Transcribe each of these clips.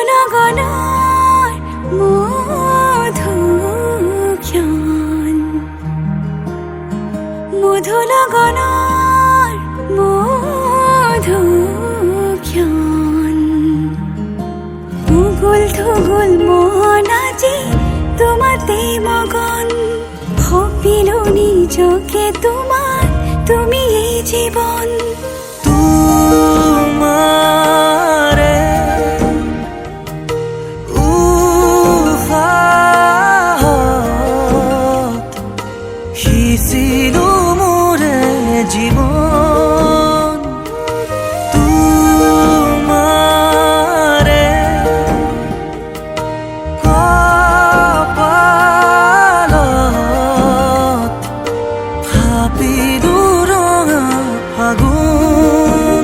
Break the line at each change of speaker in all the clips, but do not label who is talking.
লগনৰ মধুক্ষণ মধু লগনৰ মধুক্ষণ উগুল থুগুল মন আজি তোমাতে মগন ভাবিলো নিজকে তোমাৰ তুমি এই জীৱন
তোমারে উহাত সিঁচিলো মোরে জীবন তোমারে কপালত ভাবিলো ৰঙা ফাগুন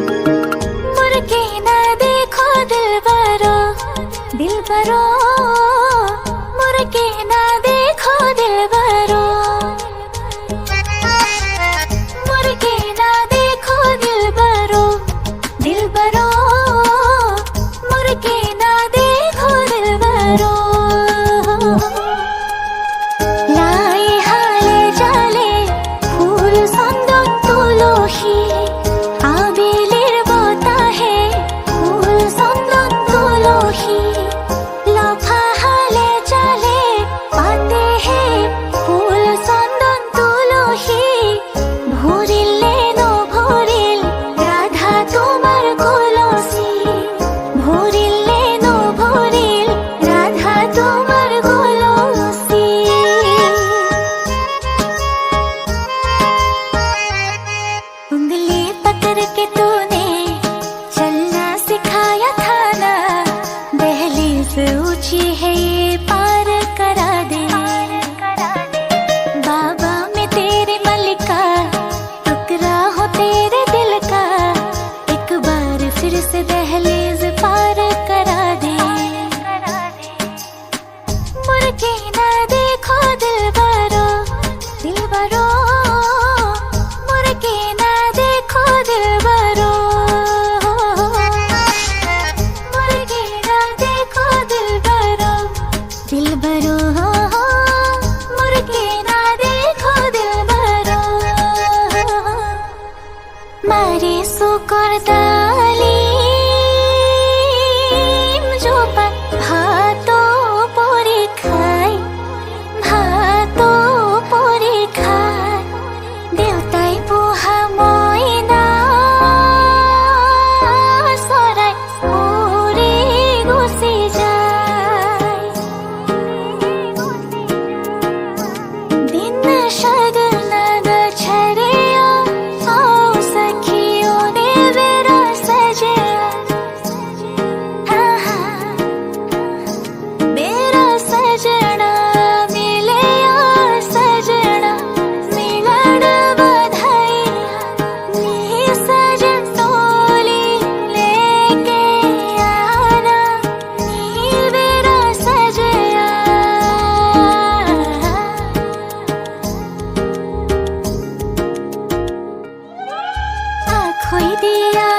मुड़के ना देखो दिलबरो दिलबरो मुड़के ना देखो दिलबरो मुड़के ना देखो दिलबरो दिलबरो मुड़के ना देखो दिलबरो লাই হালে জালে ফুল চন্দন তুলসী আবেলির বতাহে ফুল চন্দন তুলসী লফা হালে জালে পাতেহে ফুল চন্দন তুলসী ভরিলে নভরিল রাধা তোমার কলসী ভরিলে নভরিল রাধা তোমার কলসী उंगली पकड़ के तूने चलना सिखाया था ना दहलीज ऊंची है ये पार करा दे बाबा मैं तेरे मलिका टुकड़ा हो तेरे दिल का एक बार फिर से दहलीज पार करा दे मुड़ के ना देखो दिलबरो दिलबरो मुड़ के ना देखो दिलबरो मुड़ के ना देखो दिलबरो दिलबरो मुड़ के ना देखो दिलबरो मारे सुकर दालिम जो भातो পরে খায় ভাতো পরে খায় দেউতাই পোহা মইনা চৰাই উৰি গুচি যায় दिन शगुना द छड़िया आओ सखियों ने मेरा सजया हाँ हाँ मेरा सजना मिलया सजना मिलन बधाइया नी सजन टोली लेके आना नी मेरा सजया आँखों दिया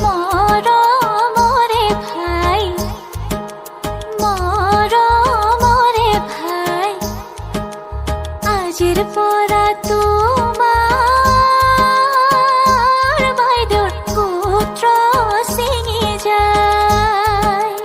मोरो मोरे भाई मोरो मोरे भाई আজির পরা তোমার বাইদুর পুত্র সিঙি যায়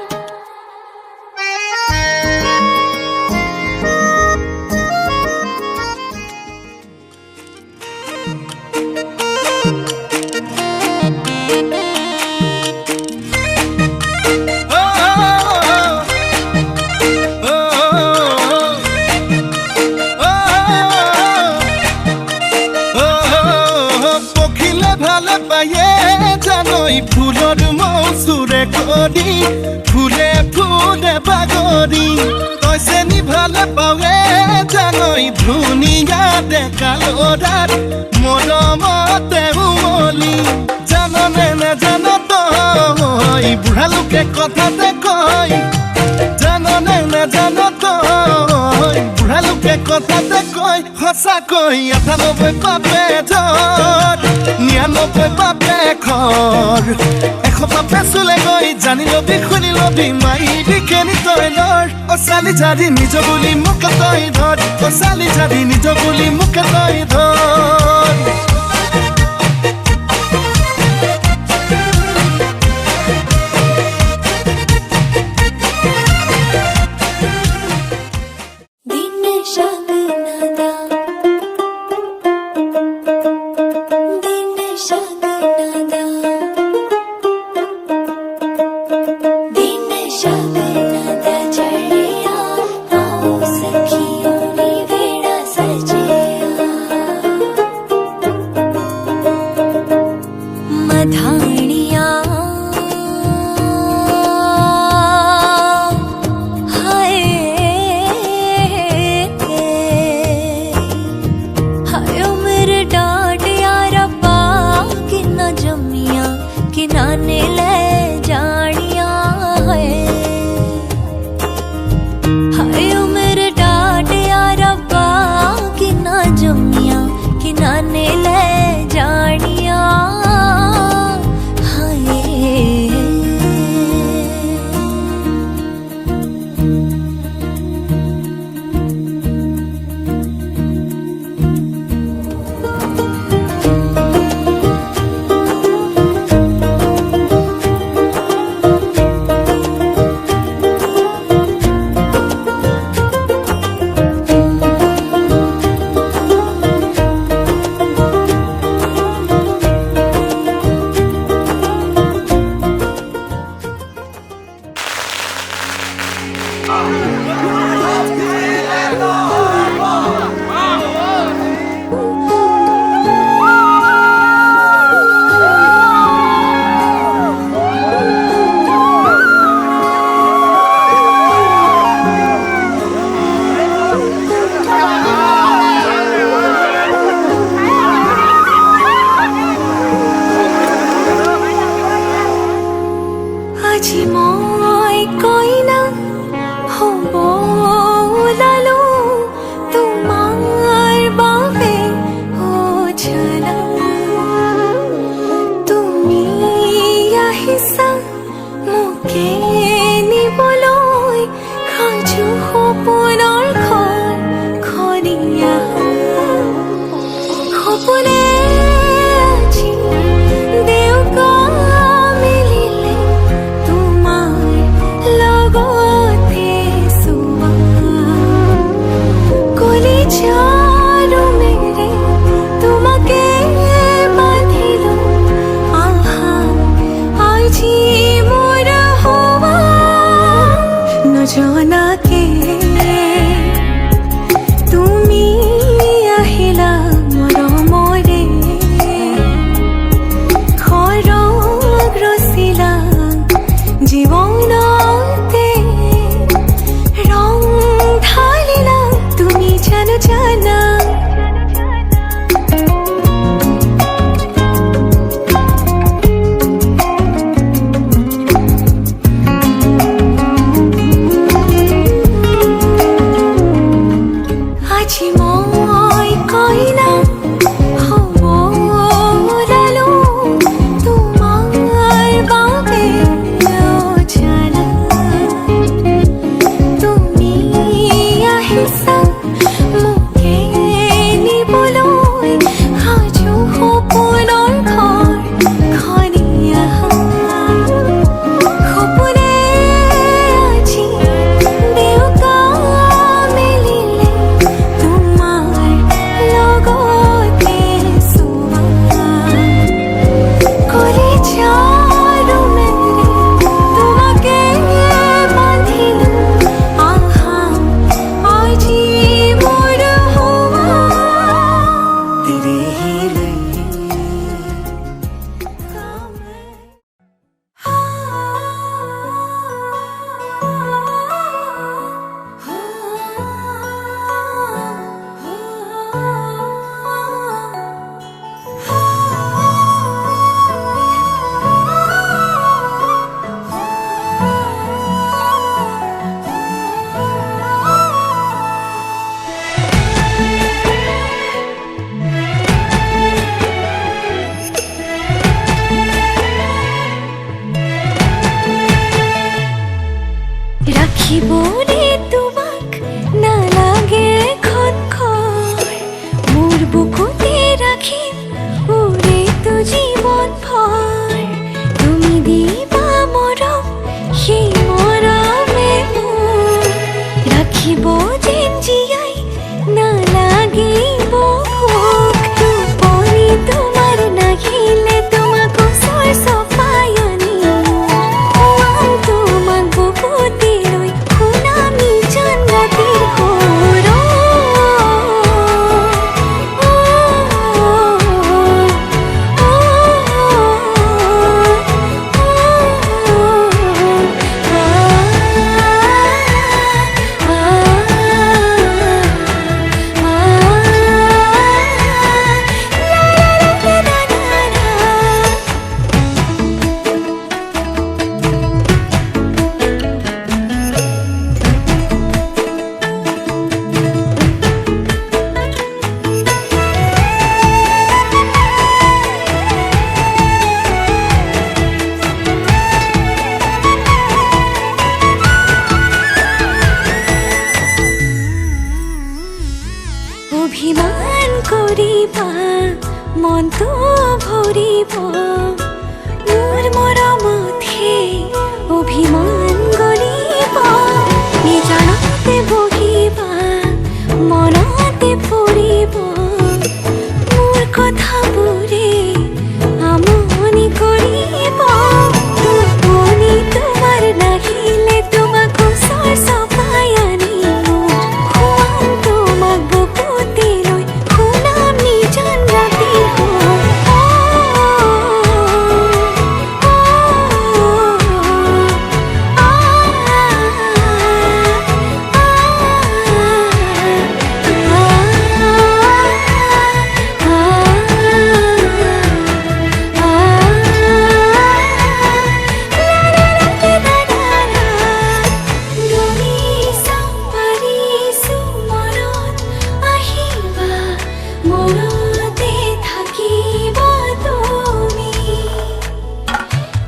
পখিলে ভালে পায়ে জানই ফুলৰ মৌচুৰে কৰি ফুলে ফুলে বাগৰি তইছে নি ভালে পাৱে জানই ধুনীয়া ডেকা ল'ৰাৰ মৰমতে উমলি জাননে নাজান তই কথাতে কয় জানো নে না জানো তই বুঢ়া লোকে কথাতে কয় সঁচাকৈ ৯৮ পাপে ধৰ ৯৯ পাপে খৰ ১০০ পাপে চুলে গৈ জানি লবি শুনি লবি মাইবি কেনি তই নৰ অ চালি জাৰি নিজ বুলি মোকে তই ধৰ অ চালি জাৰি নিজ বুলি মোকে তই ধৰ
পৰিব মোৰ মৰমতহে অভিমান গলিব নিজানতে বহিবা মনতে পৰিব মোৰ কথাবোৰে আমনি কৰিব টোপনি তোমাৰ নাহিলে তোমাক ওচৰ চপাই আনিব শুৱাম তোমাক বুকুতে লৈ শুনাম নিজান ৰাতি মনতে থাকিব তুমি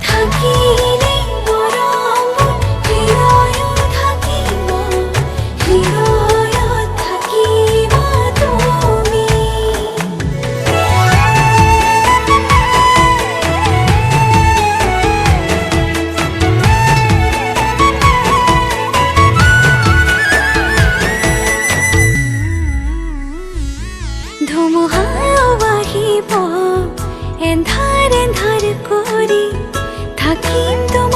থাকিলে মৰম হৃদয়ত থাকিব হৃদয়ত থাকিব তুমি ধুমুহাও আহিব এন্ধাৰ এন্ধাৰ কৰি থাকিম তোমাৰ